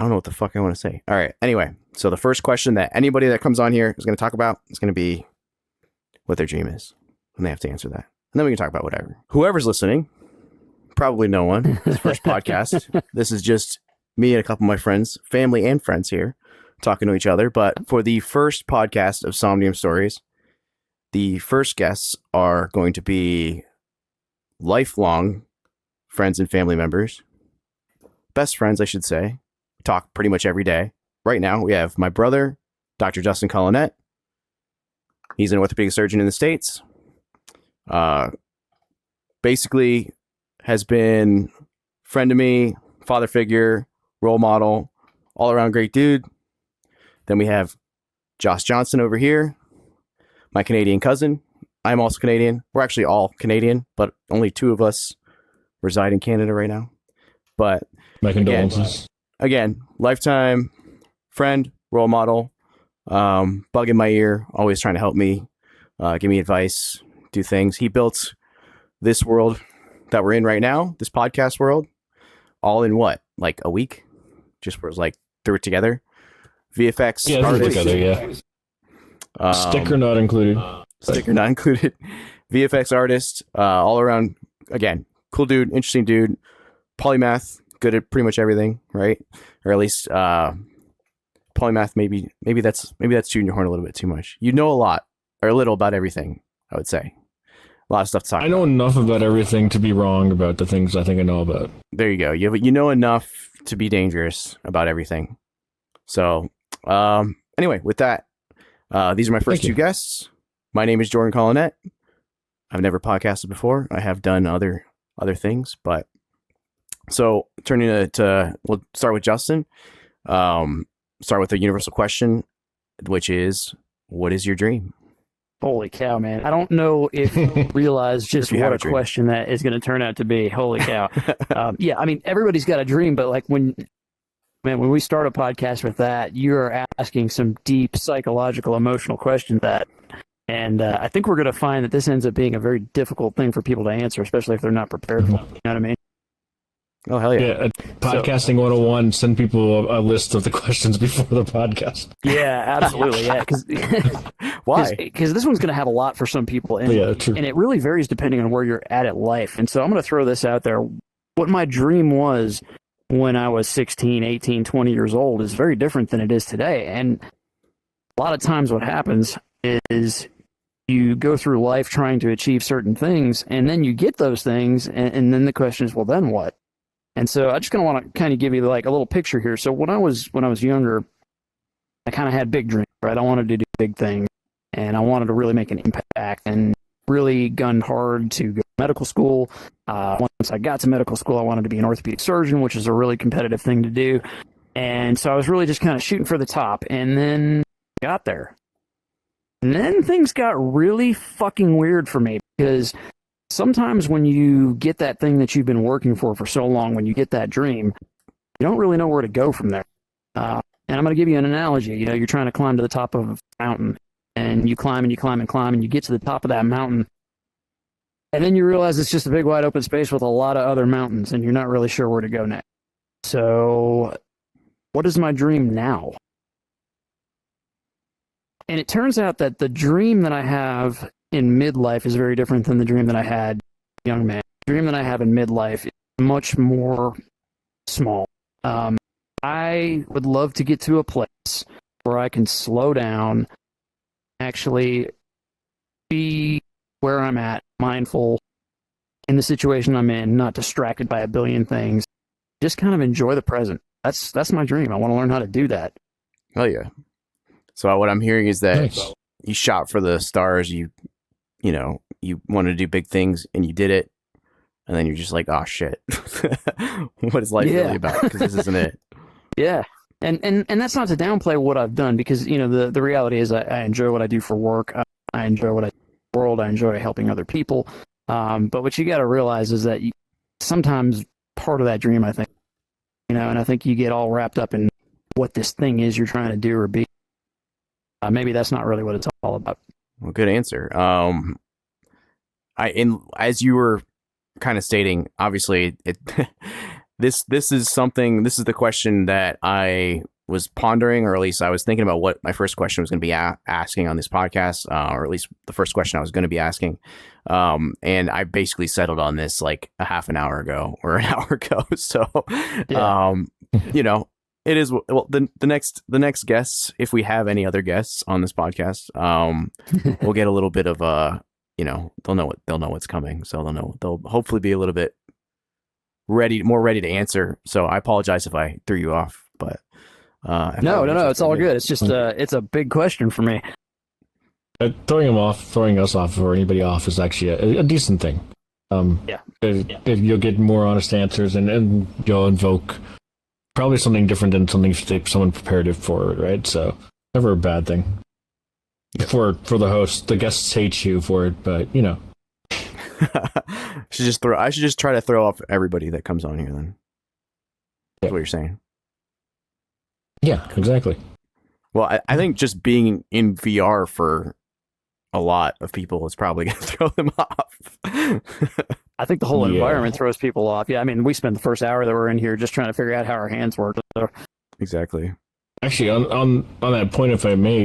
I don't know what the fuck I want to say. All right. Anyway, so the first question that anybody that comes on here is going to talk about is going to be what their dream is. And they have to answer that. And then we can talk about whatever. Whoever's listening, probably no one. This first podcast. This is just me and a couple of my friends, family and friends here, talking to each other. But for the first podcast of Somnium Stories, the first guests are going to be lifelong friends and family members. Best friends, I should say. We talk pretty much every day. Right now, we have my brother, Dr. Johnston Collinet. He's an orthopedic surgeon in the States. Basically has been friend to me, father figure, role model, all around great dude. Then we have Josh Johnston over here, my Canadian cousin. I'm also Canadian. We're actually all Canadian, but only two of us reside in Canada right now. But my condolences. Again, lifetime friend, role model, bug in my ear, always trying to help me, give me advice, do things. He built this world that we're in right now, this podcast world, all in what? Like a week? Just was like threw it together. VFX. Yeah, threw it together, yeah. Sticker not included. Sticker not included. VFX artist, all around, again, cool dude, interesting dude, polymath, good at pretty much everything, right? Or at least polymath. Maybe that's shooting your horn a little bit too much. You know a lot or a little about everything. I would say a lot of stuff to talk. I know enough about everything to be wrong about the things I think I know about. There you go. You know enough to be dangerous about everything. So anyway, with that, these are my first two guests. My name is Jordan Collinet. I've never podcasted before. I have done other things, but so turning to we'll start with Justin. Start with a universal question, which is, what is your dream? Holy cow, man. I don't know if you realize just what a question that is going to turn out to be. Holy cow. Yeah, I mean, everybody's got a dream, but like when we start a podcast with that, you're asking some deep psychological, emotional questions and I think we're going to find that this ends up being a very difficult thing for people to answer, especially if they're not prepared for it. You know what I mean? Oh, hell yeah. Yeah, podcasting 101, send people a list of the questions before the podcast. Yeah, absolutely. Yeah, because why? Because this one's going to have a lot for some people, and, yeah, true. And it really varies depending on where you're at life. And so I'm going to throw this out there. What my dream was when I was 16, 18, 20 years old is very different than it is today. And a lot of times what happens is you go through life trying to achieve certain things, and then you get those things, and then the question is, well, then what? And so I just want to kind of give you like a little picture here. So when I was younger, I kind of had big dreams, right? I wanted to do big things, and I wanted to really make an impact, and really gunned hard to go to medical school. Once I got to medical school, I wanted to be an orthopedic surgeon, which is a really competitive thing to do. And so I was really just kind of shooting for the top, and then got there. And then things got really fucking weird for me, because sometimes when you get that thing that you've been working for so long, when you get that dream, you don't really know where to go from there. And I'm going to give you an analogy. You know, you're trying to climb to the top of a mountain, and you climb and you climb and climb, and you get to the top of that mountain, and then you realize it's just a big wide open space with a lot of other mountains, and you're not really sure where to go next. So what is my dream now? And it turns out that the dream that I have in midlife is very different than the dream that I had young man. The dream that I have in midlife is much more small. I would love to get to a place where I can slow down, actually be where I'm at, mindful in the situation I'm in, not distracted by a billion things. Just kind of enjoy the present. That's my dream. I want to learn how to do that. Oh yeah. So what I'm hearing is that you shot for the stars. You wanted to do big things, and you did it, and then you're just like, oh shit, what is life really about? Because this isn't it. Yeah, and that's not to downplay what I've done, because the reality is I enjoy what I do for work. I enjoy what I do for the world. I enjoy helping other people. But what you got to realize is that sometimes part of that dream, I think, and I think you get all wrapped up in what this thing is you're trying to do or be. Maybe that's not really what it's all about. Well, good answer. As you were kind of stating, obviously this is the question that I was pondering, or at least I was thinking about what my first question was going to be asking on this podcast, or at least the first question I was going to be asking. And I basically settled on this like a half an hour ago or an hour ago. So, you know, it is, well, the next guests, if we have any other guests on this podcast, we'll get a little bit of you know, they'll know what's coming. So they'll hopefully be a little bit more ready to answer. So I apologize if I threw you off, but no, it's all good. It's just it's a big question for me. Throwing us off, or anybody off, is actually a decent thing. You'll get more honest answers, and you'll invoke probably something different than something someone prepared it for, right? So never a bad thing. For the host, the guests hate you for it, but you know. I should just try to throw off everybody that comes on here then. That's what you're saying. Yeah, exactly. Well, I think just being in VR for a lot of people is probably going to throw them off. I think the whole environment throws people off. Yeah, I mean, we spent the first hour that we're in here just trying to figure out how our hands work. So. Exactly. Actually, on that point, if I may,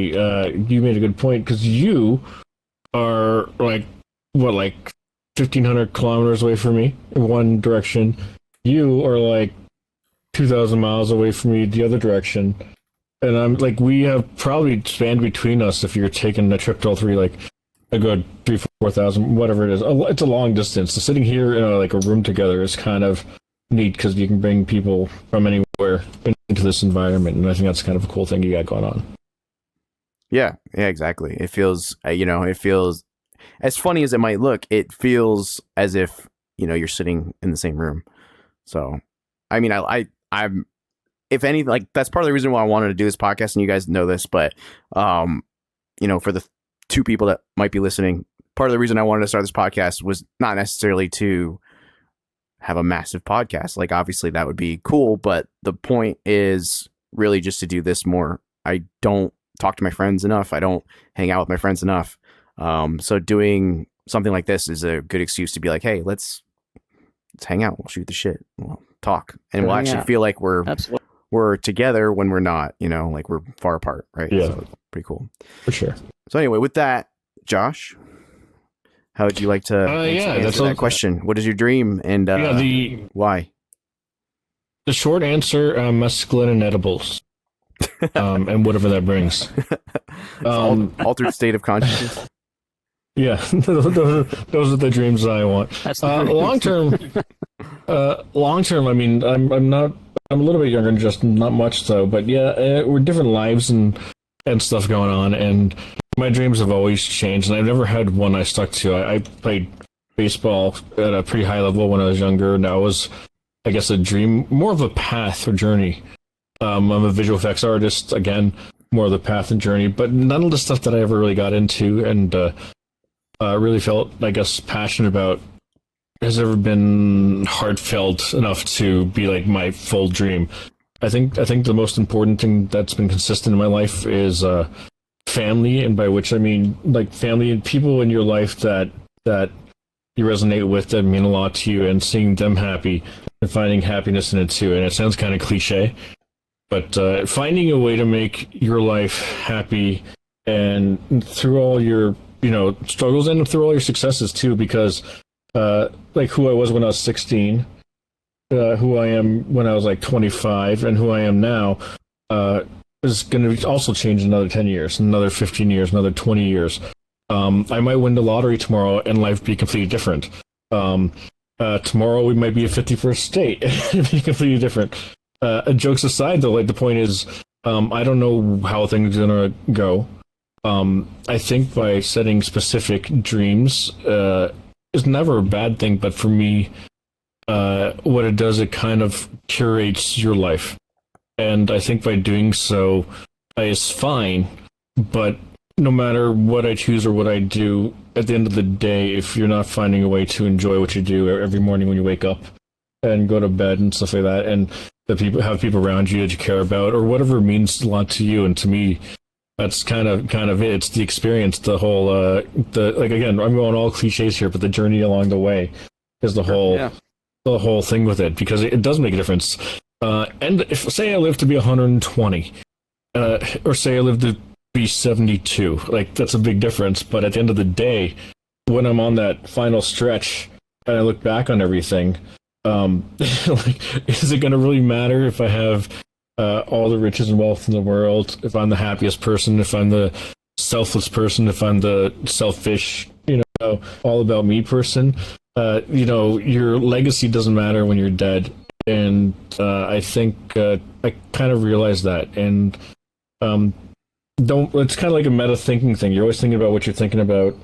you made a good point, because you are like 1,500 kilometers away from me in one direction. You are like 2,000 miles away from me the other direction. And I'm like, we have probably spanned between us, if you're taking a trip to all three, like a good 3,000-4,000, whatever it is. It's a long distance. So sitting here in a room together is kind of neat, because you can bring people from anywhere into this environment, and I think that's kind of a cool thing you got going on. Yeah, exactly. It feels, it feels, as funny as it might look, it feels as if, you're sitting in the same room. So, I mean, I'm, if any, like, that's part of the reason why I wanted to do this podcast, and you guys know this, but, for the two people that might be listening, part of the reason I wanted to start this podcast was not necessarily to have a massive podcast. Like, obviously that would be cool, but the point is really just to do this more. I don't talk to my friends enough. I don't hang out with my friends enough. So doing something like this is a good excuse to be like, hey, let's hang out. We'll shoot the shit. We'll talk, and we'll actually feel like we're together when we're not, like we're far apart. Right. Yeah. So it's pretty cool. For sure. So anyway, with that, Josh, how would you like to answer that question? What is your dream, and why? The short answer, mescaline and edibles. And whatever that brings. Altered state of consciousness. Yeah, those are the dreams I want. Long term, I mean, I'm a little bit younger, just not much so, but yeah, we're different lives and stuff going on, and my dreams have always changed, and I've never had one I stuck to. I played baseball at a pretty high level when I was younger, and that was, I guess, a dream, more of a path or journey. I'm a visual effects artist, again, more of the path and journey, but none of the stuff that I ever really got into and really felt, I guess, passionate about has ever been heartfelt enough to be like my full dream. I think the most important thing that's been consistent in my life is family, and by which I mean like family and people in your life that you resonate with, that mean a lot to you, and seeing them happy and finding happiness in it too. And it sounds kind of cliche, but finding a way to make your life happy, and through all your struggles and through all your successes too, because like who I was when I was 16, who I am when I was like 25, and who I am now is going to also change in another 10 years, another 15 years, another 20 years. I might win the lottery tomorrow and life be completely different. Tomorrow we might be a 51st state and be completely different. Jokes aside, though, like the point is, I don't know how things are going to go. I think by setting specific dreams is never a bad thing, but for me, what it does, it kind of curates your life. And I think by doing so, it's fine, but no matter what I choose or what I do, at the end of the day, if you're not finding a way to enjoy what you do every morning when you wake up and go to bed and stuff like that, and that people have people around you that you care about, or whatever means a lot to you, and to me, that's kind of it. It's the experience, the whole like, again, I'm going all cliches here, but the journey along the way is the whole the whole thing with it, because it does make a difference. And if, say, I live to be 120, or say I live to be 72, like, that's a big difference. But at the end of the day, when I'm on that final stretch and I look back on everything, like, is it going to really matter if I have all the riches and wealth in the world, if I'm the happiest person, if I'm the selfless person, if I'm the selfish, all about me person? Your legacy doesn't matter when you're dead. And I think I kind of realized that. And it's kind of like a meta thinking thing. You're always thinking about what you're thinking about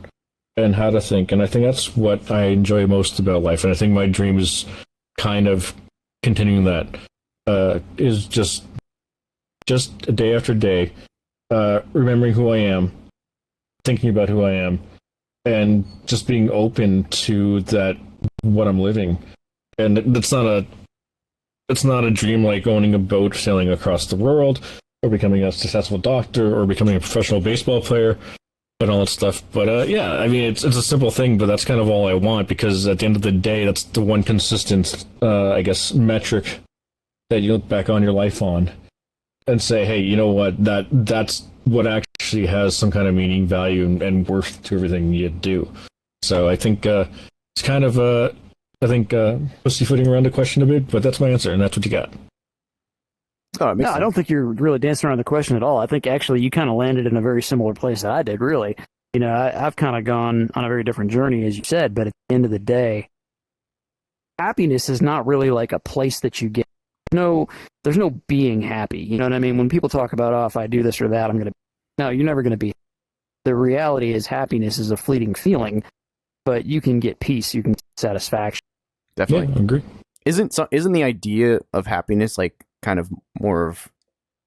and how to think. And I think that's what I enjoy most about life. And I think my dream is kind of continuing that, is just day after day, remembering who I am, thinking about who I am, and just being open to that, what I'm living. And it's not a dream like owning a boat, sailing across the world, or becoming a successful doctor, or becoming a professional baseball player, and all that stuff. But I mean, it's a simple thing, but that's kind of all I want, because at the end of the day, that's the one consistent, I guess, metric that you look back on your life on and say, hey, you know what, that's what actually has some kind of meaning, value, and worth to everything you do. So I think it's kind of pussyfooting around the question a bit, but that's my answer, and that's what you got. Oh, no, I don't think you're really dancing around the question at all. I think actually you kind of landed in a very similar place that I did, really. I've kind of gone on a very different journey, as you said, but at the end of the day, happiness is not really like a place that you get. No, there's no being happy. You know what I mean? When people talk about, oh, if I do this or that, no, you're never going to be. The reality is happiness is a fleeting feeling, but you can get peace, you can get satisfaction. Definitely. Yeah, I agree. Isn't the idea of happiness like kind of more of,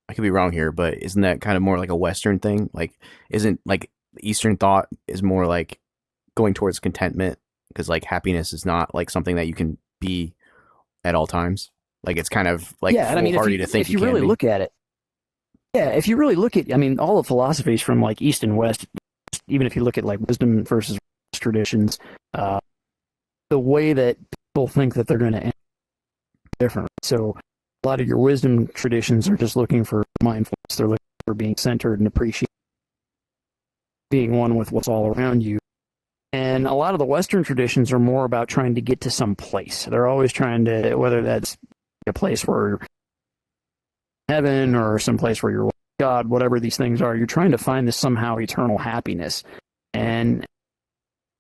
I could be wrong here, but isn't that kind of more like a Western thing? Like, isn't like Eastern thought is more like going towards contentment, because like happiness is not like something that you can be at all times. Like, it's kind of like foolhardy to think if you really look at it. Yeah, if you really look at, I mean, all the philosophies from like East and West, even if you look at like wisdom versus traditions, the way that people think that they're going to end different. So a lot of your wisdom traditions are just looking for mindfulness. They're looking for being centered and appreciating, being one with what's all around you. And a lot of the Western traditions are more about trying to get to some place. They're always trying to, whether that's a place where heaven or some place where you're with God, whatever these things are, you're trying to find this somehow eternal happiness. And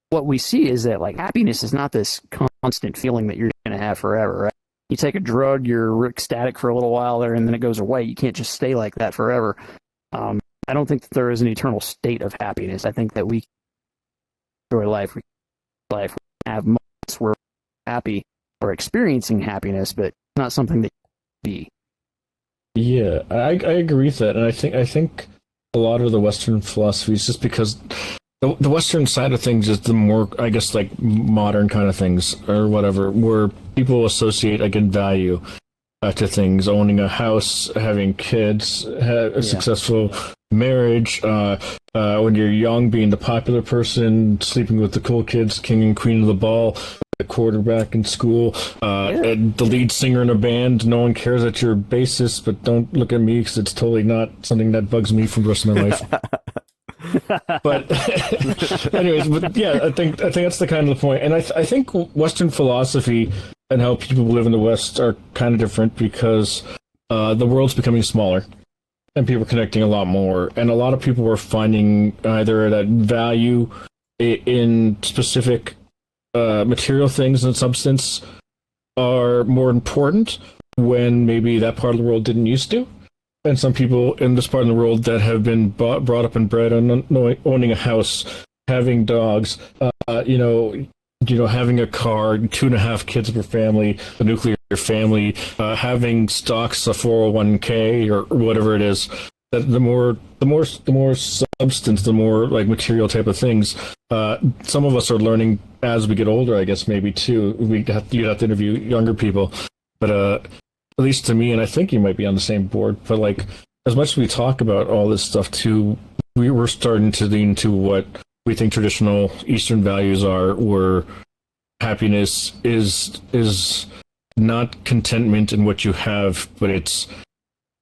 what we see is that like happiness is not this constant feeling that you're going to have forever, right? You take a drug, you're ecstatic for a little while there, and then it goes away. You can't just stay like that forever. I don't think that there is an eternal state of happiness. I think that we enjoy life. We have moments where we're happy or experiencing happiness, but not something that you be. Yeah, I agree with that, and I think a lot of the Western philosophy is just because the Western side of things is the more, I guess, like modern kind of things or whatever, where people associate like in value to things, owning a house, having kids, a successful marriage, when you're young, being the popular person, sleeping with the cool kids, king and queen of the ball, the quarterback in school, and the lead singer in a band. No one cares that you're a bassist, but don't look at me because it's totally not something that bugs me for the rest of my life. But anyways, but yeah, I think that's the kind of the point. And I think Western philosophy and how people live in the West are kind of different because the world's becoming smaller and people are connecting a lot more. And a lot of people are finding either that value in specific material things and substance are more important when maybe that part of the world didn't used to. And some people in this part of the world that have been brought up and bred on owning a house, having dogs, having a car, 2.5 kids per family, a nuclear family, having stocks, a 401k or whatever it is. That the more substance, the more like material type of things. Some of us are learning as we get older, I guess maybe too. You'd have to interview younger people, but at least to me, and I think you might be on the same board, but like as much as we talk about all this stuff too, we're starting to lean to what we think traditional Eastern values are, where happiness is not contentment in what you have, but it's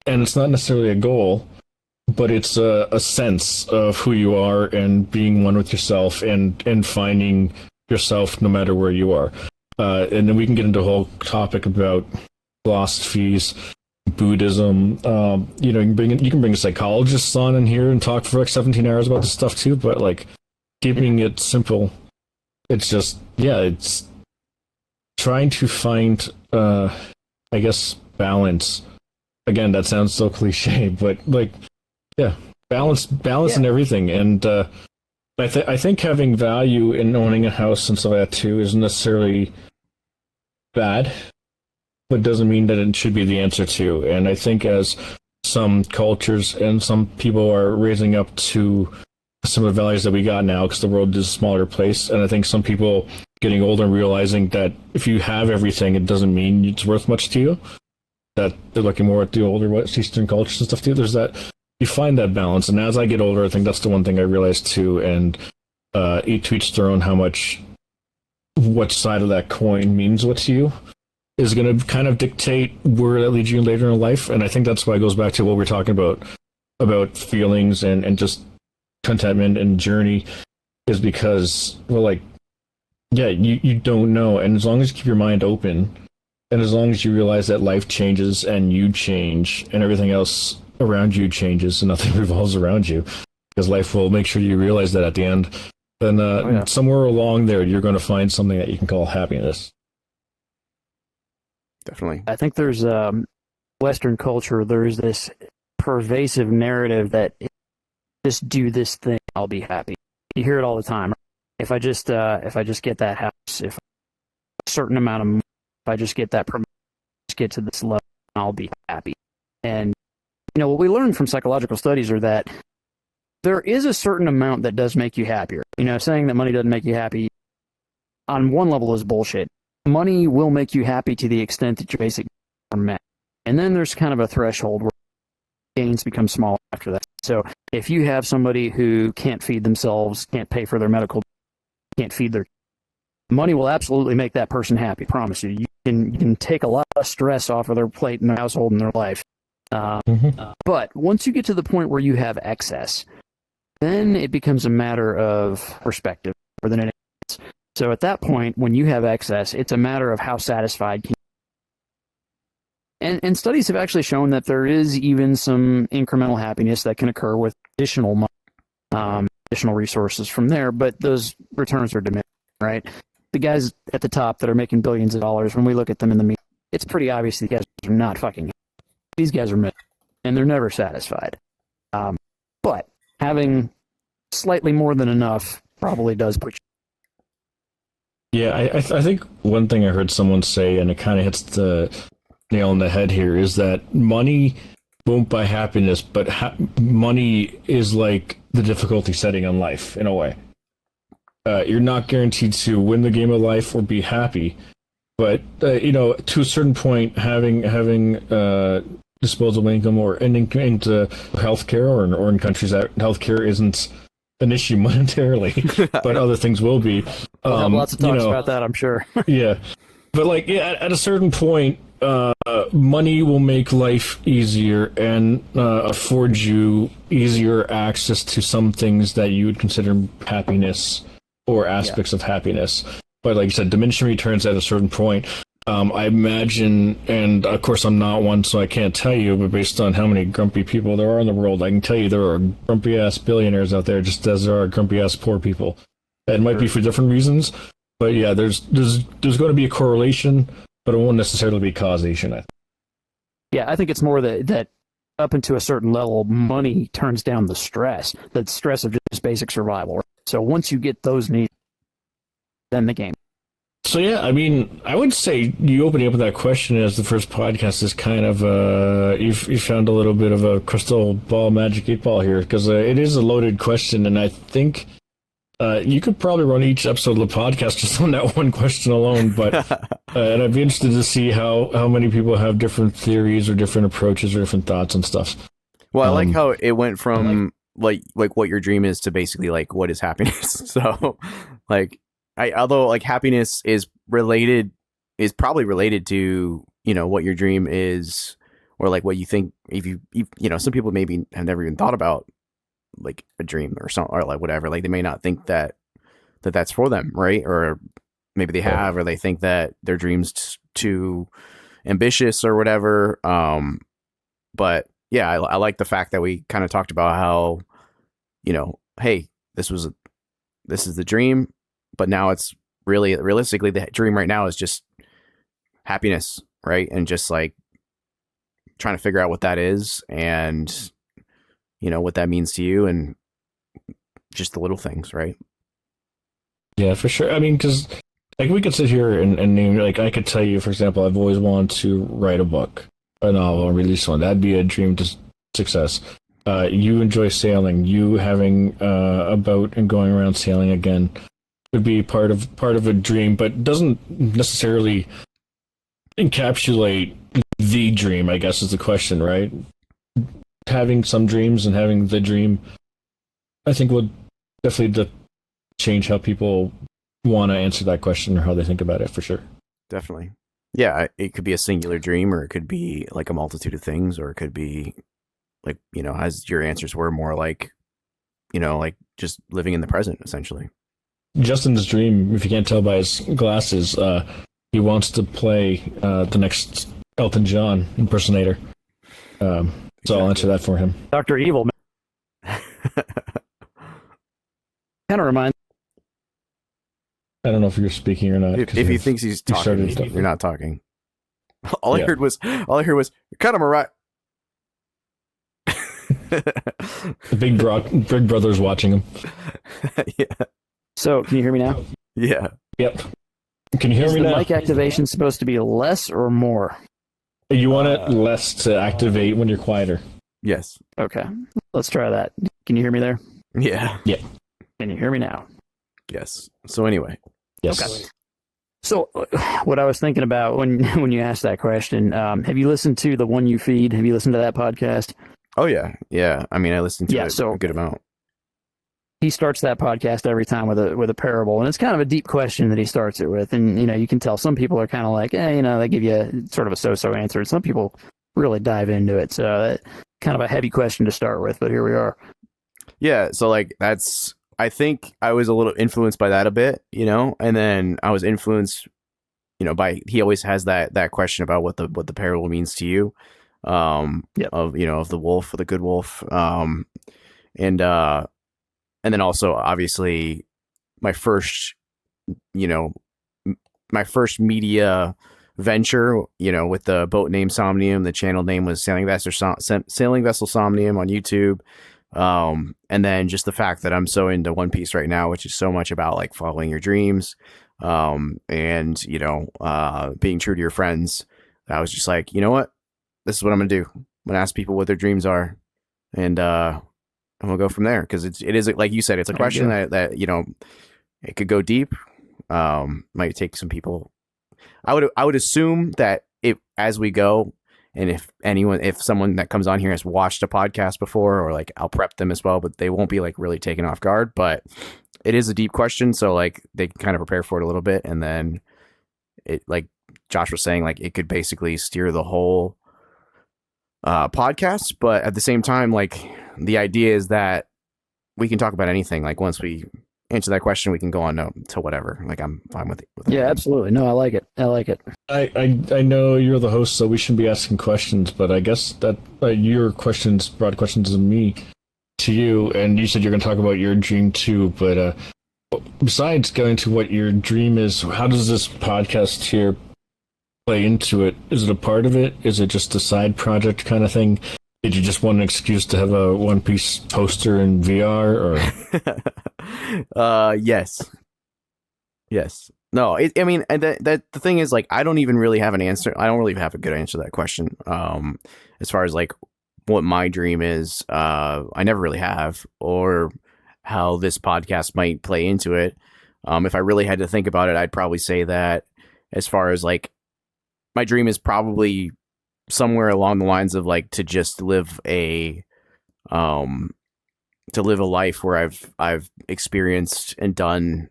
not necessarily a goal, but it's a sense of who you are and being one with yourself and finding yourself no matter where you are. And then we can get into a whole topic about philosophies, Buddhism. You can bring a psychologist on in here and talk for like 17 hours about this stuff too, but like keeping it simple, it's just, it's trying to find, I guess, balance. Again, that sounds so cliche, but like, balance in everything. And I think having value in owning a house and stuff like that too isn't necessarily bad, but doesn't mean that it should be the answer too. And I think as some cultures and some people are raising up to some of the values that we got now, because the world is a smaller place, and I think some people getting older and realizing that if you have everything, it doesn't mean it's worth much to you. That they're looking more at the older West Eastern cultures and stuff too. There's that, you find that balance, and as I get older, I think that's the one thing I realized too. And each their own, how much what side of that coin means what to you is going to kind of dictate where that leads you later in life. And I think that's why it goes back to what we're talking about feelings and just contentment and journey, is because, well, like, you don't know. And as long as you keep your mind open, and as long as you realize that life changes and you change and everything else around you changes and nothing revolves around you, because life will make sure you realize that at the end, then somewhere along there, you're going to find something that you can call happiness. Definitely. I think there's Western culture, there's this pervasive narrative that just do this thing, I'll be happy. You hear it all the time. If I just get that house, if a certain amount of money, if I just get that promotion, just get to this level, I'll be happy. And what we learn from psychological studies are that there is a certain amount that does make you happier. Saying that money doesn't make you happy on one level is bullshit. Money will make you happy to the extent that your basic needs are met. And then there's kind of a threshold where gains become small after that. So if you have somebody who can't feed themselves, can't pay for their medical, can't feed their, money will absolutely make that person happy. I promise you. You can take a lot of stress off of their plate in their household and their life. But once you get to the point where you have excess, then it becomes a matter of perspective more than anything else. So at that point, when you have excess, it's a matter of how satisfied can you. And studies have actually shown that there is even some incremental happiness that can occur with additional money, additional resources from there, but those returns are diminished, right? The guys at the top that are making billions of dollars, when we look at them in the media, it's pretty obvious these guys are not fucking happy. These guys are miserable, and they're never satisfied. But having slightly more than enough probably does put you. Yeah, I think one thing I heard someone say, and it kind of hits the nail on the head here, is that money won't buy happiness, but money is like the difficulty setting on life in a way. You're not guaranteed to win the game of life or be happy, but to a certain point, having disposable income or into healthcare, or in countries that healthcare isn't an issue monetarily, but other things will be. We'll have lots of talks about that, I'm sure. Yeah, but at a certain point, money will make life easier and afford you easier access to some things that you would consider happiness or aspects of happiness. But like you said, diminishing returns at a certain point. I imagine, and of course I'm not one, so I can't tell you, but based on how many grumpy people there are in the world, I can tell you there are grumpy-ass billionaires out there just as there are grumpy-ass poor people. It might be for different reasons, but yeah, there's going to be a correlation, but it won't necessarily be causation, I think. Yeah, I think it's more that up into a certain level, money turns down the stress of just basic survival. So once you get those needs, then the game. So yeah, I mean, I would say you opening up with that question as the first podcast is kind of you found a little bit of a crystal ball, magic 8-ball here, because it is a loaded question, and I think you could probably run each episode of the podcast just on that one question alone. But and I'd be interested to see how many people have different theories or different approaches or different thoughts and stuff. Well, I like how it went from like what your dream is to basically like what is happiness. So like although like happiness is probably related to, what your dream is, or like what you think. If you some people maybe have never even thought about like a dream or something, or like whatever, like they may not think that's for them, right? Or maybe they have, or they think that their dream's too ambitious or whatever. But yeah, I like the fact that we kind of talked about how, hey, this is the dream, but now it's realistically the dream right now is just happiness, right? And just like trying to figure out what that is, and what that means to you, and just the little things, right? Yeah, for sure. I mean, because like we could sit here and name, like I could tell you, for example, I've always wanted to write a book, a novel, and release one. That'd be a dream to success. You enjoy sailing. You having a boat and going around sailing again would be part of a dream, but doesn't necessarily encapsulate the dream, I guess is the question, right? Having some dreams and having the dream, I think, will definitely change how people want to answer that question or how they think about it, for sure. Definitely. Yeah, it could be a singular dream, or it could be like a multitude of things, or it could be like, as your answers were, more like, like just living in the present, essentially. Justin's dream, if you can't tell by his glasses, he wants to play the next Elton John impersonator. So I'll answer that for him. Dr. Evil. Kind of reminds. I don't know if you're speaking or not. If he thinks he's talking, you're not talking. All I heard was, cut him a right. The Big Brother's watching him. Yeah. So, can you hear me now? Yeah. Yep. Can you hear me now? Is the mic activation supposed to be less or more? You want it less to activate when you're quieter. Yes. Okay. Let's try that. Can you hear me there? Yeah. Yeah. Can you hear me now? Yes. So anyway. Yes. Okay. So, what I was thinking about when you asked that question, have you listened to The One You Feed? Have you listened to that podcast? Oh, yeah. Yeah. I mean, I listened to it a good amount. He starts that podcast every time with a parable, and it's kind of a deep question that he starts it with. And, you can tell some people are kind of like, they give you sort of a so-so answer, and some people really dive into it. So, kind of a heavy question to start with, but here we are. Yeah. So, like, I think I was a little influenced by that a bit, and then I was influenced, by, he always has that question about what the parable means to you, of the wolf, or the good wolf. And then also obviously my first media venture, with the boat named Somnium. The channel name was Sailing Vessel Somnium on YouTube. And then just the fact that I'm so into One Piece right now, which is so much about like following your dreams, and being true to your friends. I was just like, you know what? This is what I'm gonna do. I'm gonna ask people what their dreams are, and we'll go from there. Because it is, like you said, it's a question that it could go deep. Might take some people. I would assume that as we go, and if someone that comes on here has watched a podcast before, or like I'll prep them as well, but they won't be like really taken off guard. But it is a deep question, so like they can kind of prepare for it a little bit, and then it, like Josh was saying, like it could basically steer the whole podcast. But at the same time, like the idea is that we can talk about anything. Like once we answer that question, we can go on to whatever. Like I'm fine with it. Yeah, absolutely. No, I like it. I know you're the host, so we shouldn't be asking questions, but I guess that your questions brought questions to you, and you said you're going to talk about your dream too. But besides going to what your dream is, how does this podcast here play into it? Is it a part of it? Is it just a side project kind of thing? Did you just want an excuse to have a One Piece poster in VR, or? Yes. No. I mean, and the thing is, like, I don't even really have an answer. I don't really have a good answer to that question. As far as like what my dream is, I never really have, or how this podcast might play into it. If I really had to think about it, I'd probably say that as far as like my dream is probably somewhere along the lines of like to just live a life where I've experienced and done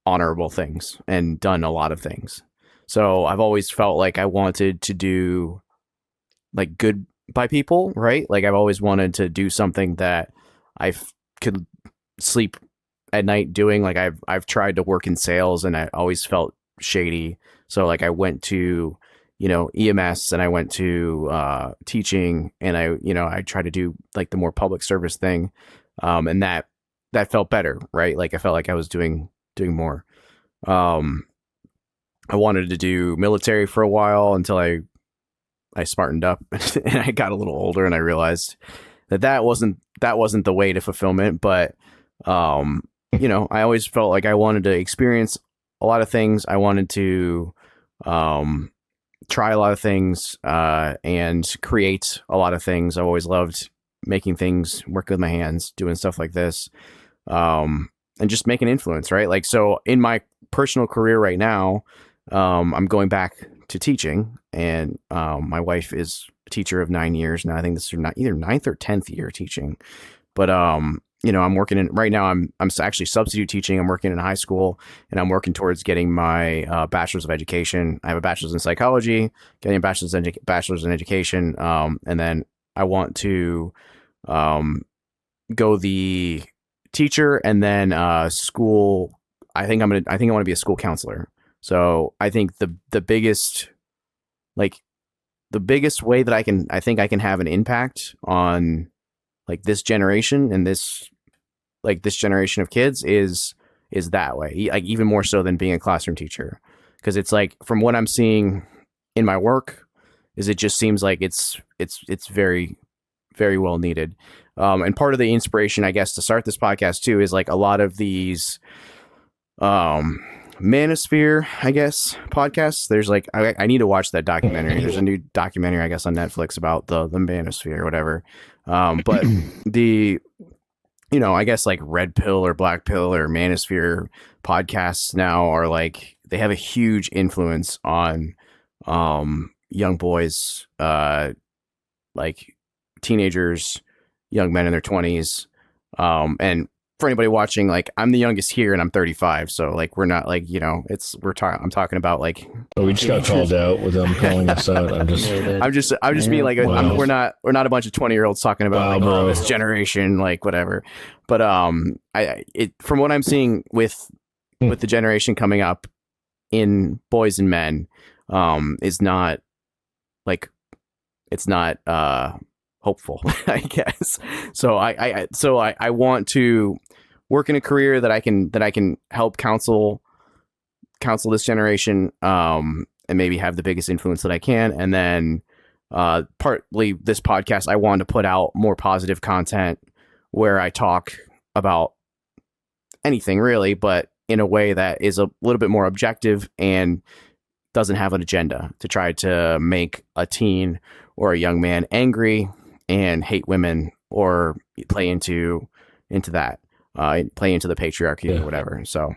honorable things and done a lot of things. So I've always felt like I wanted to do like good by people, right? Like I've always wanted to do something that could sleep at night doing. Like I've tried to work in sales and I always felt shady. So like I went to, EMS, and I went to teaching, and I tried to do like the more public service thing. And that felt better, right? Like I felt like I was doing more. I wanted to do military for a while until I smartened up and I got a little older, and I realized that wasn't the way to fulfillment. But I always felt like I wanted to experience a lot of things. I wanted to try a lot of things and create a lot of things. I've always loved making things, working with my hands, doing stuff like this, and just make an influence, right? Like, so in my personal career right now, I'm going back to teaching, and my wife is a teacher of 9 years now. I think this is not either 9th or 10th year teaching, but I'm working in right now. I'm actually substitute teaching. I'm working in high school, and I'm working towards getting my bachelor's of education. I have a bachelor's in psychology, getting a bachelor's in education, and then I want to go the teacher, and then school. I think I want to be a school counselor. So I think the biggest way that I can have an impact on like this generation and this generation of kids is that way, like even more so than being a classroom teacher, because it's like, from what I'm seeing in my work, is it just seems like it's very, very well needed. And part of the inspiration, I guess, to start this podcast too is like a lot of these Manosphere, I guess, podcasts. There's like, I need to watch that documentary. There's a new documentary, I guess, on Netflix about the Manosphere or whatever. But the, I guess like Red Pill or Black Pill or Manosphere podcasts now are like, they have a huge influence on young boys, like teenagers, young men in their 20s. And for anybody watching, like, I'm the youngest here and I'm 35, so like we're not like, I'm talking about like, oh, we just got called out with them calling us out. I'm just being like, wow. we're not a bunch of 20-year-olds talking about this generation, like whatever. But from what I'm seeing with the generation coming up in boys and men, is not like, it's not hopeful, I guess. So I want to work in a career that I can help counsel this generation, and maybe have the biggest influence that I can. And then partly this podcast, I want to put out more positive content where I talk about anything really, but in a way that is a little bit more objective and doesn't have an agenda to try to make a teen or a young man angry and hate women or play into that, play into the patriarchy or whatever. So,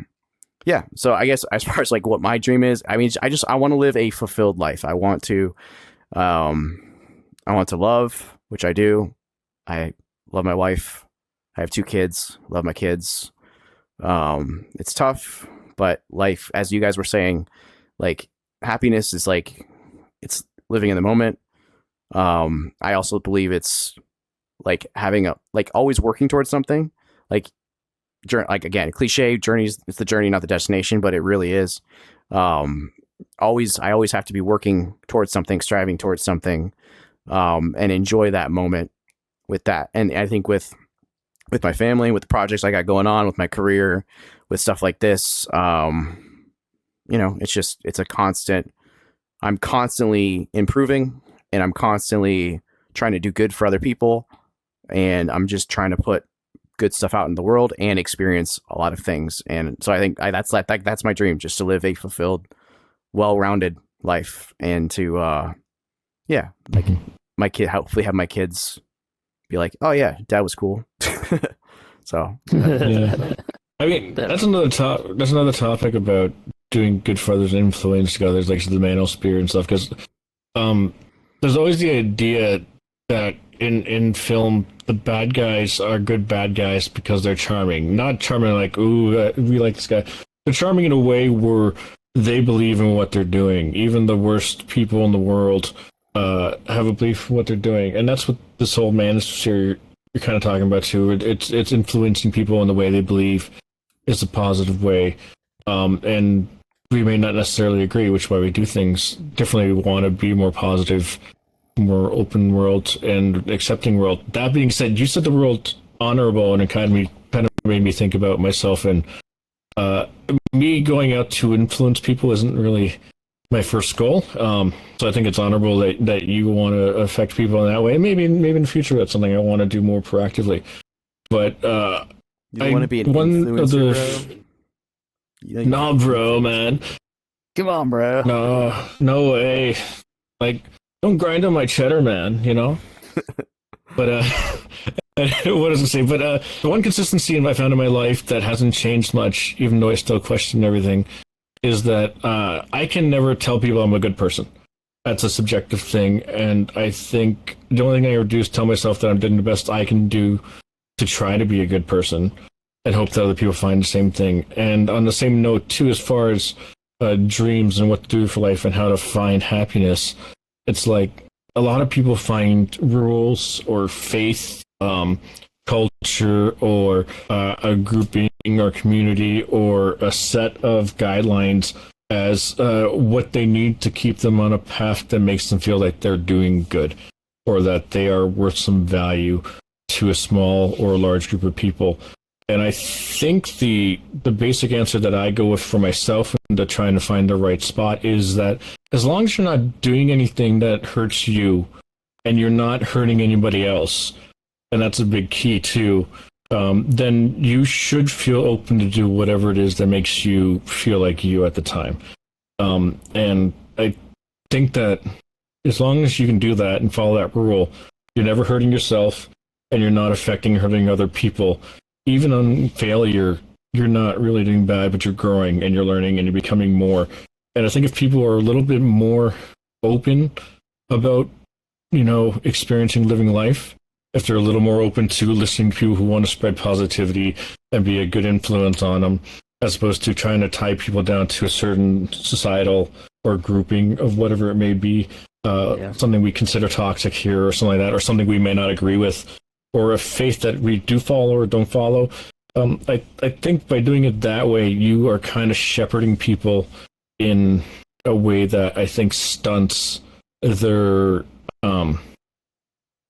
yeah. So I guess as far as like what my dream is, I mean, I want to live a fulfilled life. I want to love, which I do. I love my wife. I have 2 kids, love my kids. It's tough, but life, as you guys were saying, like happiness is like, it's living in the moment. I also believe it's like having always working towards something, like again, cliche journeys. It's the journey, not the destination, but it really is. I always have to be working towards something, striving towards something, and enjoy that moment with that. And I think with my family, with the projects I got going on, with my career, with stuff like this, it's a constant, I'm constantly improving, and I'm constantly trying to do good for other people. And I'm just trying to put good stuff out in the world and experience a lot of things. And so I think that's my dream, just to live a fulfilled, well-rounded life, and to, my kid, hopefully have my kids be like, oh yeah, dad was cool. So, yeah. I mean, that's another topic about doing good for others and influence others, like the manosphere and stuff. Because, there's always the idea that in film, the bad guys are good bad guys because they're charming. Not charming like, ooh, we like this guy. charming in a way where they believe in what they're doing. Even the worst people in the world have a belief in what they're doing, and that's what this whole manosphere you're kind of talking about too. It's influencing people in the way they believe is a positive way, and we may not necessarily agree, which is why we do things differently. We want to be more positive, more open world and accepting world. That being said, you said the world honorable, and it kind of made me think about myself, and me going out to influence people isn't really my first goal. So I think it's honorable that you want to affect people in that way. Maybe in the future that's something I want to do more proactively. But you want to be an influencer, bro? No, bro, man. Come on, bro. No way. Like, don't grind on my cheddar, man, you know? But, what does it say? But the one consistency I found in my life that hasn't changed much, even though I still question everything, is that I can never tell people I'm a good person. That's a subjective thing, and I think the only thing I ever do is tell myself that I'm doing the best I can do to try to be a good person, and hope that other people find the same thing. And on the same note, too, as far as dreams and what to do for life and how to find happiness, it's like a lot of people find rules or faith, culture, or a grouping or community or a set of guidelines as what they need to keep them on a path that makes them feel like they're doing good, or that they are worth some value to a small or large group of people. And I think the basic answer that I go with for myself into trying to find the right spot is that as long as you're not doing anything that hurts you and you're not hurting anybody else, and that's a big key too, then you should feel open to do whatever it is that makes you feel like you at the time. And I think that as long as you can do that and follow that rule, you're never hurting yourself and you're not hurting other people. Even on failure, you're not really doing bad, but you're growing and you're learning and you're becoming more. And I think if people are a little bit more open about, experiencing living life, if they're a little more open to listening to people who want to spread positivity and be a good influence on them, as opposed to trying to tie people down to a certain societal or grouping of whatever it may be, something we consider toxic here or something like that, or something we may not agree with, or a faith that we do follow or don't follow. I think by doing it that way, you are kind of shepherding people in a way that I think stunts their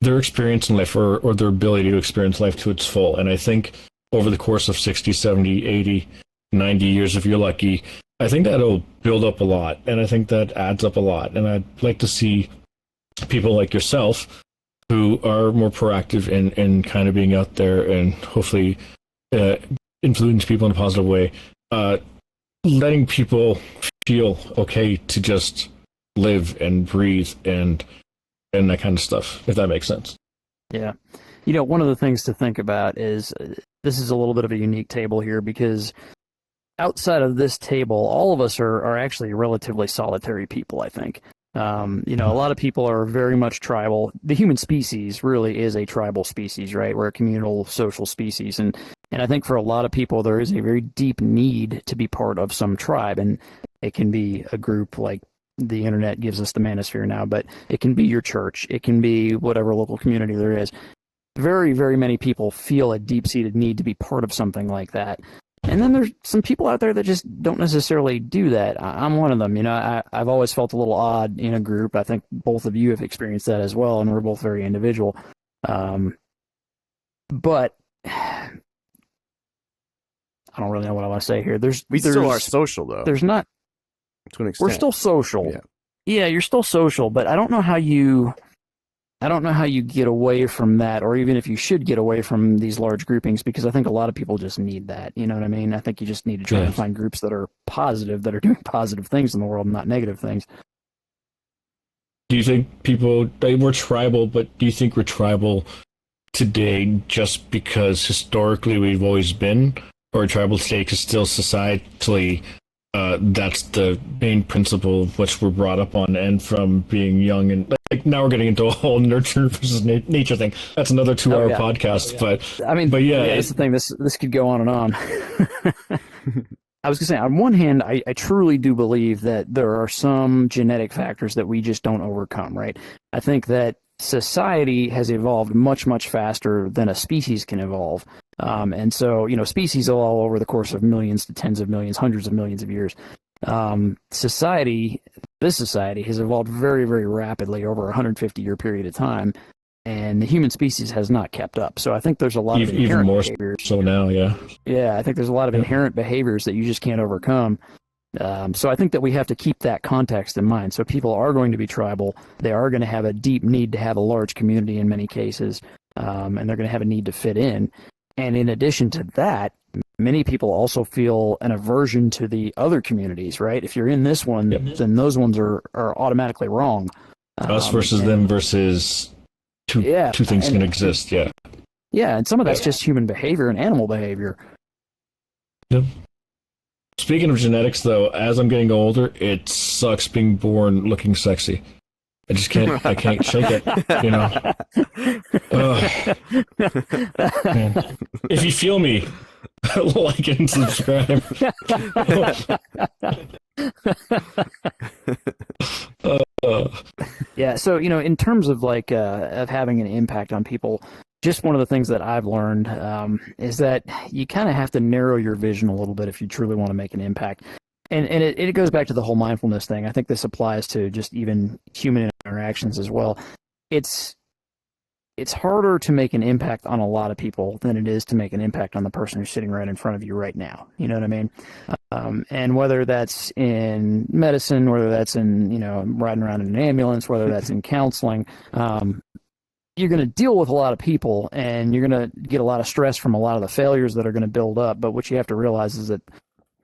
experience in life or their ability to experience life to its full. And I think over the course of 60, 70, 80, 90 years, if you're lucky, I think that'll build up a lot. And I think that adds up a lot. And I'd like to see people like yourself who are more proactive in kind of being out there and hopefully influence people in a positive way, letting people feel okay to just live and breathe and that kind of stuff, if that makes sense. Yeah. One of the things to think about is this is a little bit of a unique table here, because outside of this table, all of us are actually relatively solitary people, I think. A lot of people are very much tribal. The human species really is a tribal species, right? We're a communal, social species. And I think for a lot of people, there is a very deep need to be part of some tribe. And it can be a group like the internet gives us the manosphere now, but it can be your church. It can be whatever local community there is. Very, very many people feel a deep-seated need to be part of something like that. And then there's some people out there that just don't necessarily do that. I'm one of them. I've always felt a little odd in a group. I think both of you have experienced that as well, and we're both very individual. But I don't really know what I want to say here. We still are social, though. There's not. To an extent. We're still social. Yeah, you're still social, but I don't know how you get away from that, or even if you should get away from these large groupings, because I think a lot of people just need that. You know what I mean? I think you just need to try and find groups that are positive, that are doing positive things in the world, not negative things. Do you think we're tribal, but do you think we're tribal today just because historically we've always been, or tribal today because still societally that's the main principle of which we're brought up on, and from being young, and like now we're getting into a whole nurture versus nature thing. That's another 2-hour podcast. But I mean, but yeah, that's the thing. This could go on and on. I was going to say, on one hand, I truly do believe that there are some genetic factors that we just don't overcome, right? I think that society has evolved much, much faster than a species can evolve. And so, species all over the course of millions to tens of millions, hundreds of millions of years. This society has evolved very, very rapidly over a 150-year period of time, and the human species has not kept up. So I think there's a lot of inherent even more behaviors. so now, yeah. Yeah, I think there's a lot of inherent behaviors that you just can't overcome. So I think that we have to keep that context in mind. So people are going to be tribal. They are going to have a deep need to have a large community in many cases, and they're going to have a need to fit in. And in addition to that, many people also feel an aversion to the other communities, right? If you're in this one, then those ones are automatically wrong. Us versus them versus two things can exist, yeah. Yeah, and some of that's just human behavior and animal behavior. Yep. Speaking of genetics, though, as I'm getting older, it sucks being born looking sexy. I just can't shake it, Man. If you feel me, like and subscribe. Yeah, so, in terms of of having an impact on people, just one of the things that I've learned is that you kind of have to narrow your vision a little bit if you truly want to make an impact. And it goes back to the whole mindfulness thing. I think this applies to just even human interactions as well. It's harder to make an impact on a lot of people than it is to make an impact on the person who's sitting right in front of you right now. You know what I mean? And whether that's in medicine, whether that's in, riding around in an ambulance, whether that's in counseling, you're going to deal with a lot of people, and you're going to get a lot of stress from a lot of the failures that are going to build up. But what you have to realize is that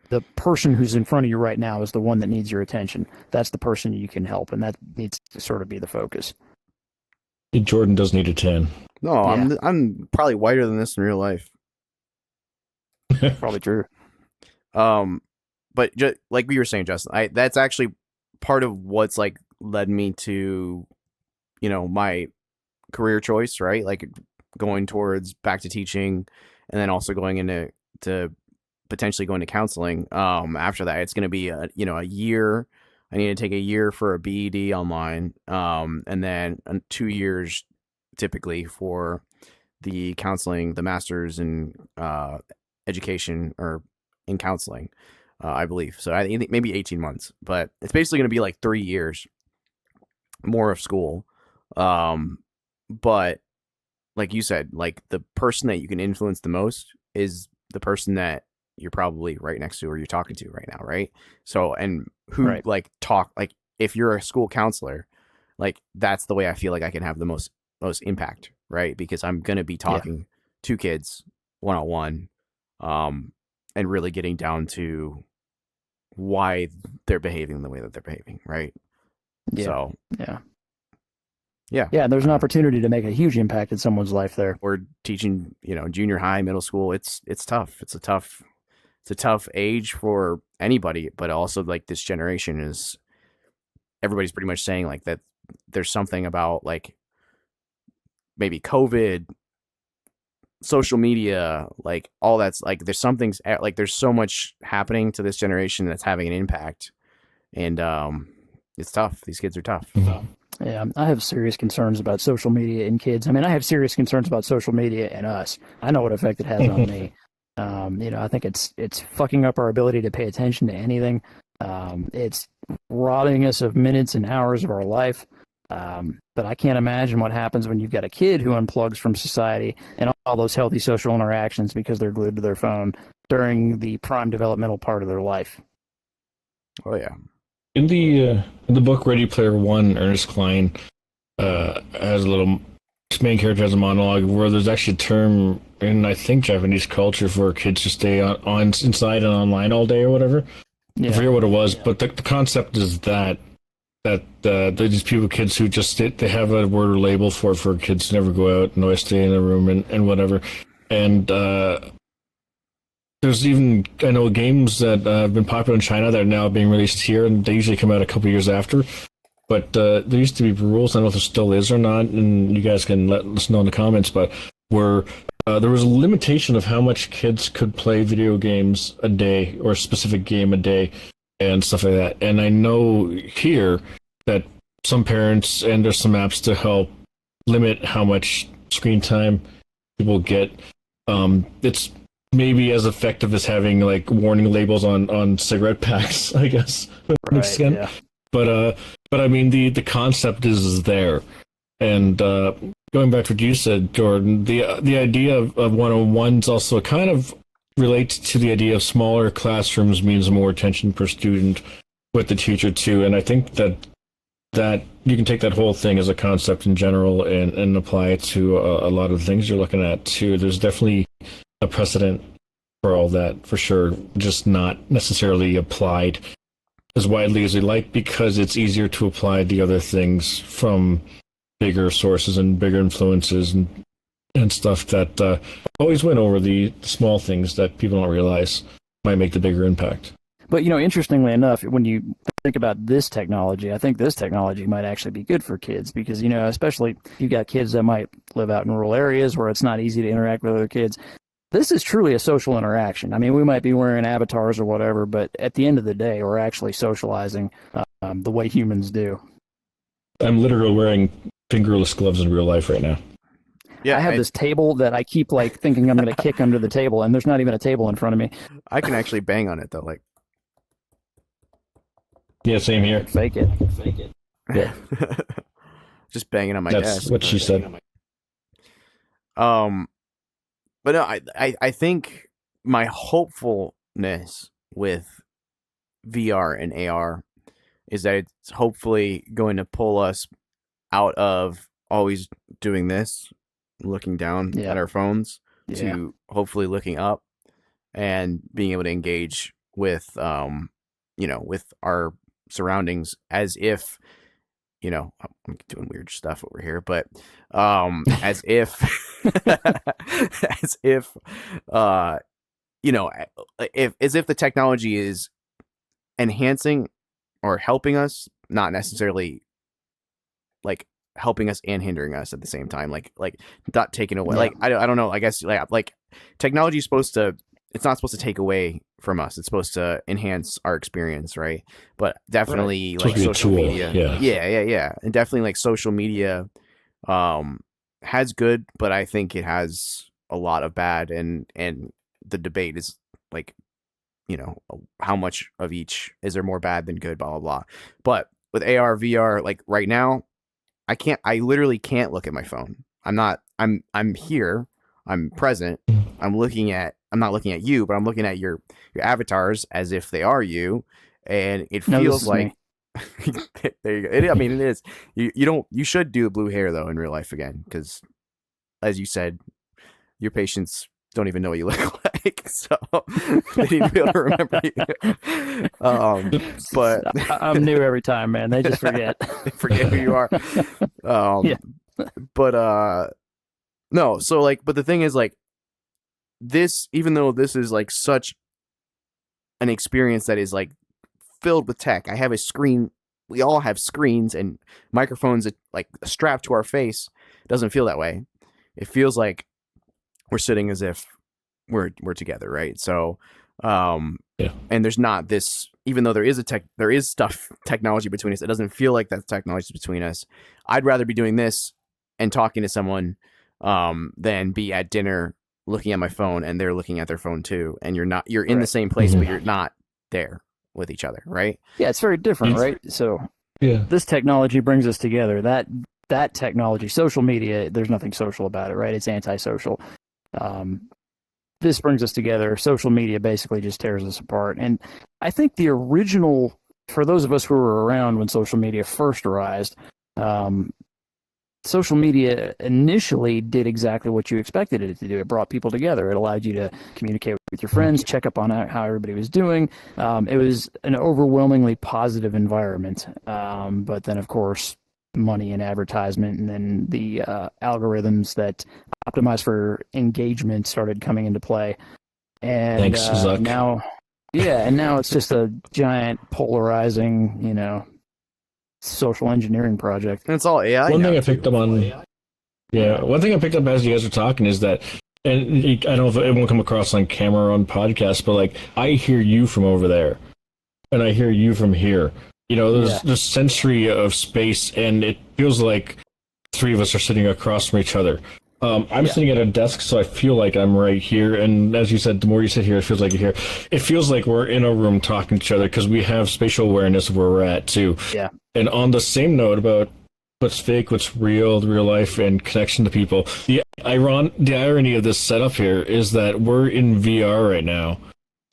the person who's in front of you right now is the one that needs your attention. That's the person you can help, and that needs to sort of be the focus. Jordan does need a 10. No, yeah. I'm probably whiter than this in real life. Probably true. But just like we were saying, Justin, that's actually part of what's led me to, my career choice, right? Like going towards back to teaching, and then also going into potentially going to counseling. After that, it's going to be a year. I need to take a year for a BED online, and then 2 years typically for the counseling, the master's in education or in counseling, I believe. So I think maybe 18 months, but it's basically going to be 3 years more of school. But like you said, the person that you can influence the most is the person that you're probably right next to or you're talking to right now, right? So, and who if you're a school counselor, that's the way I feel like I can have the most impact, right? Because I'm going to be talking to kids one-on-one, and really getting down to why they're behaving the way that they're behaving, right? Yeah. So, yeah, there's an opportunity to make a huge impact in someone's life there. We're teaching, junior high, middle school. It's tough. It's a tough age for anybody, but also this generation is, everybody's pretty much saying that there's something about maybe COVID, social media, all that's there's some things there's so much happening to this generation that's having an impact, and it's tough. These kids are tough. Mm-hmm. Yeah, I have serious concerns about social media in kids. I mean, I have serious concerns about social media and us. I know what effect it has on me. I think it's fucking up our ability to pay attention to anything. It's robbing us of minutes and hours of our life. But I can't imagine what happens when you've got a kid who unplugs from society and all those healthy social interactions because they're glued to their phone during the prime developmental part of their life. Oh yeah. In the book Ready Player One, Ernest Cline has a little main character has a monologue where there's actually a term in I think Japanese culture for kids to stay on inside and online all day or whatever. Yeah. I forget what it was, but the concept is that these kids who just they have a word or label for kids to never go out and always stay in a room and whatever. And there's even, I know, games that have been popular in China that are now being released here, and they usually come out a couple years after. But there used to be rules, I don't know if there still is or not, and you guys can let us know in the comments, but where there was a limitation of how much kids could play video games a day or a specific game a day and stuff like that. And I know here that some parents, and there's some apps to help limit how much screen time people get. It's maybe as effective as having like warning labels on cigarette packs, I guess. Right, yeah. But I mean the concept is there. And going back to what you said, Jordan, the idea of one-on-ones also kind of relates to the idea of smaller classrooms means more attention per student with the teacher too. And I think that you can take that whole thing as a concept in general and apply it to a lot of things you're looking at too. There's definitely a precedent for all that, for sure, just not necessarily applied as widely as we like, because it's easier to apply the other things from bigger sources and bigger influences and stuff that always win over the small things that people don't realize might make the bigger impact. But, interestingly enough, when you think about this technology, I think this technology might actually be good for kids because, especially if you've got kids that might live out in rural areas where it's not easy to interact with other kids. This is truly a social interaction. I mean, we might be wearing avatars or whatever, but at the end of the day, we're actually socializing the way humans do. I'm literally wearing fingerless gloves in real life right now. Yeah, I have this table that I keep thinking I'm going to kick under the table, and there's not even a table in front of me. I can actually bang on it though, Yeah, same here. Fake it. Yeah. Just banging on my desk. That's what she said. But no, I think my hopefulness with VR and AR is that it's hopefully going to pull us out of always doing this, looking down at our phones, to hopefully looking up and being able to engage with, with our surroundings as if, I'm doing weird stuff over here, but as if, as if the technology is enhancing or helping us, not necessarily helping us and hindering us at the same time, like not taking away. I don't know. I guess technology is it's not supposed to take away from us. It's supposed to enhance our experience, right? But definitely social media. Yeah. And definitely social media has good, but I think it has a lot of bad, and the debate is how much of each is there more bad than good, blah blah blah. But with AR, VR, right now, I literally can't look at my phone. I'm here, I'm present, I'm not looking at you, but I'm looking at your avatars as if they are you, and it feels like there you go. It is. You should do blue hair though in real life again, because as you said, your patients don't even know what you look like, so they need to be able to remember you. But I'm new every time, man. They just forget. They forget who you are. But no. So but the thing is this, even though this is such an experience that is filled with tech. I have a screen. We all have screens and microphones strapped to our face. It doesn't feel that way. It feels like we're sitting as if we're together, right? So, and there's not this, even though there is technology between us, it doesn't feel like that technology is between us. I'd rather be doing this and talking to someone than be at dinner looking at my phone and they're looking at their phone too, and you're in the same place, but you're not there with each other, right? Yeah, it's very different, right? So this technology brings us together. That technology, social media, there's nothing social about it, right? It's antisocial. This brings us together. Social media basically just tears us apart. And I think the original, for those of us who were around when social media first arose, social media initially did exactly what you expected it to do. It brought people together. It allowed you to communicate with your friends, check up on how everybody was doing. It was an overwhelmingly positive environment. But then, of course, money and advertisement, and then the algorithms that optimize for engagement started coming into play. And thanks, Zuck. Now it's just a giant polarizing, social engineering project. And it's all AI. One thing I picked up as you guys were talking is that and I don't know if it won't come across on camera or on podcast, but like I hear you from over there, and I hear you from here. You know, there's this sensory of space, and it feels like three of us are sitting across from each other. I'm sitting at a desk, so I feel like I'm right here. And as you said, the more you sit here, it feels like you're here. It feels like we're in a room talking to each other because we have spatial awareness of where we're at, too. Yeah. And on the same note about what's fake, what's real, the real life, and connection to people, the irony of this setup here is that we're in VR right now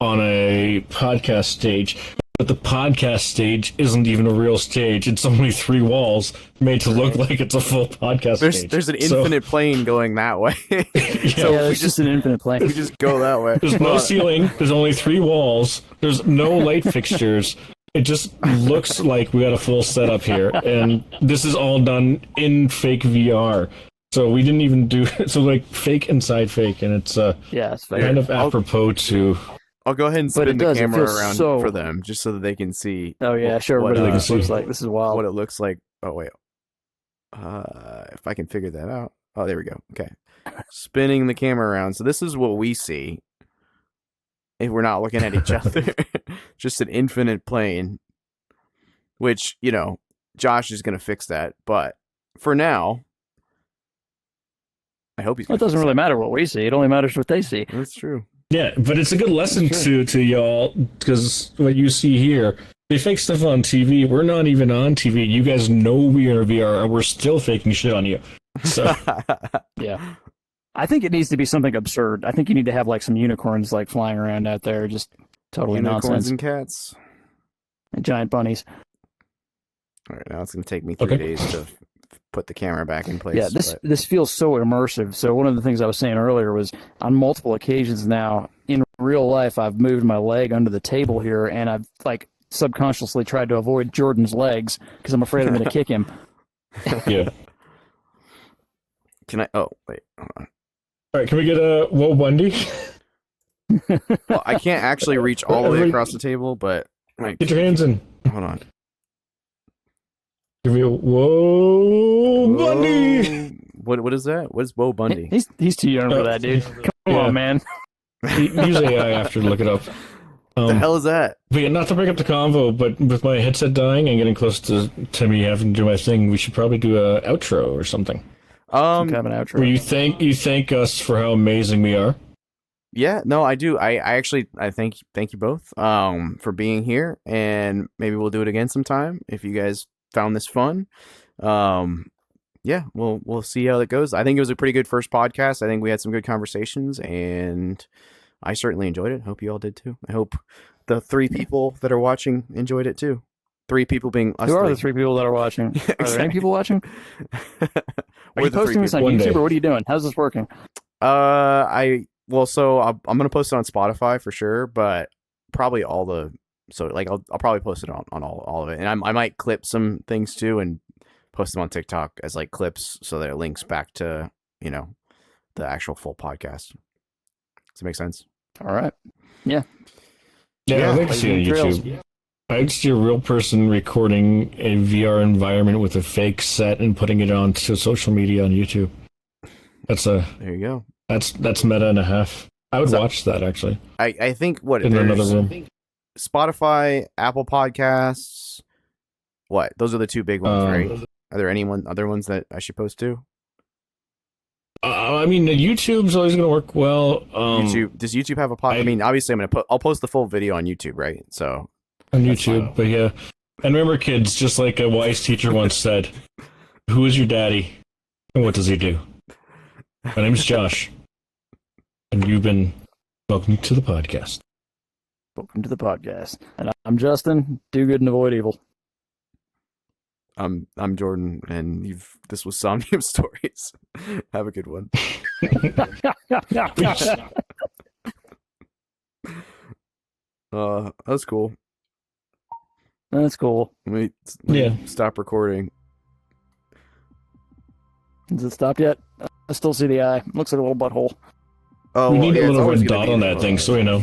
on a podcast stage. But the podcast stage isn't even a real stage. It's only 3 walls made to look like it's a full podcast stage. There's an infinite plane going that way. It's just an infinite plane. We just go that way. There's no ceiling. There's only 3 walls. There's no light fixtures. It just looks like we got a full setup here. And this is all done in fake VR. So we didn't even do... So like fake inside fake. And it's it's kind of apropos to... I'll go ahead and spin the camera around so... for them, just so that they can see. Oh yeah, sure. What it looks like. This is wild. What it looks like. Oh wait. If I can figure that out. Oh, there we go. Okay. Spinning the camera around. So this is what we see. If we're not looking at each other, just an infinite plane. Which, you know, Josh is going to fix that. But for now, I hope he's. Well, it doesn't really matter what we see. It only matters what they see. That's true. Yeah, but it's a good lesson to y'all, because what you see here, they fake stuff on TV. We're not even on TV. You guys know we are VR, and we're still faking shit on you. So yeah, I think it needs to be something absurd. I think you need to have like some unicorns like flying around out there, just totally unicorns nonsense. And cats, and giant bunnies. All right, now it's gonna take me 3 days to put the camera back in place. Yeah, this feels so immersive. So one of the things I was saying earlier was on multiple occasions now in real life, I've moved my leg under the table here, and I've like subconsciously tried to avoid Jordan's legs because I'm afraid I'm going to kick him. Yeah. Can I? Oh, wait. Hold on. All right, can we get a Whoa Bundy? Well, I can't actually reach all the way across the table, but like, get your hands in. Hold on. Give me a Whoa Bundy. What is that? What is Whoa Bundy? He's too young for that, dude. Come on, man. Use AI after to look it up. The hell is that? But yeah, not to break up the convo, but with my headset dying and getting close to me having to do my thing, we should probably do a outro or something. Some kind of an outro. Where you thank us for how amazing we are. Yeah, no, I do. I actually thank you both for being here, and maybe we'll do it again sometime if you guys found this fun. Yeah, we'll see how it goes. I think it was a pretty good first podcast. I think we had some good conversations, and I certainly enjoyed it. Hope you all did too. I hope the 3 people that are watching enjoyed it too. 3 people being us. Who are the 3 people that are watching? Yeah, exactly. Are there any people watching? Are you posting this on YouTube, or what are you doing? How's this working? So I'm gonna post it on Spotify for sure, but probably all the I'll probably post it on all of it, and I might clip some things too and post them on TikTok as like clips so that it links back to the actual full podcast. Does it make sense? All right. Yeah. Yeah, I'd like to see it on YouTube. I'd see a real person recording a VR environment with a fake set and putting it onto social media on YouTube. There you go. That's meta and a half. I would watch that actually. I think in another room. Spotify, Apple Podcasts. What? Those are the 2 big ones, right? Are there other ones that I should post to? I mean, YouTube's always going to work well. Does YouTube have a podcast? I mean, obviously, I'll post the full video on YouTube, right? So on YouTube, but yeah. And remember, kids, just like a wise teacher once said, "Who is your daddy, and what does he do?" My name's Josh, and you've been welcome to the podcast. Welcome to the podcast, and I'm Justin. Do good and avoid evil. I'm Jordan, and this was Somnium Stories. Have a good one. That's cool. That's cool. Let me stop recording. Is it stopped yet? I still see the eye. Looks like a little butthole. We need a little red dot on that thing, so we know.